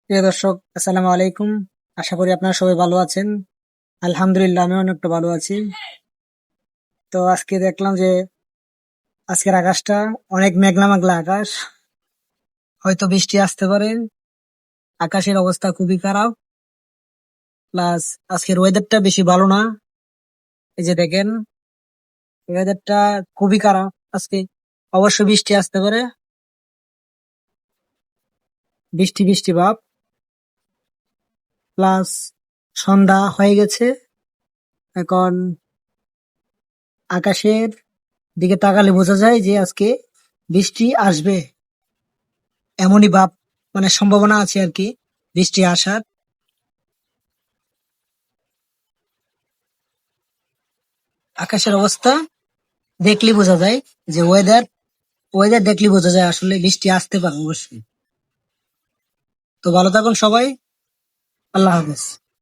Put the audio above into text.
প্রিয় দর্শক, আসসালামু আলাইকুম। আশা করি আপনারা সবাই ভালো আছেন। আলহামদুলিল্লাহ, আমি অনেকটা ভালো আছি। তো আজকে দেখলাম যে আজকের আকাশটা অনেক মেঘলা মেঘলা আকাশ, হয়তো বৃষ্টি আসতে পারে। আকাশের অবস্থা খুবই খারাপ, প্লাস আজকের ওয়েদারটা বেশি ভালো না। এই যে দেখেন, ওয়েদারটা খুবই খারাপ আজকে। অবশ্য বৃষ্টি আসতে পারে, বৃষ্টি বৃষ্টি ভাব। প্লাস সন্ধ্যা হয়ে গেছে, এখন আকাশের দিকে তাকালে বোঝা যায় যে আজকে বৃষ্টি আসবে, এমনই ভাব, মানে সম্ভাবনা আছে আর কি বৃষ্টি আসার। আকাশের অবস্থা দেখলে বোঝা যায় যে ওয়েদার ওয়েদার দেখলে বোঝা যায় আসলে বৃষ্টি আসতে পারে অবশ্যই। তো ভালো থাকুন সবাই। আল্লাহ হাফেজ।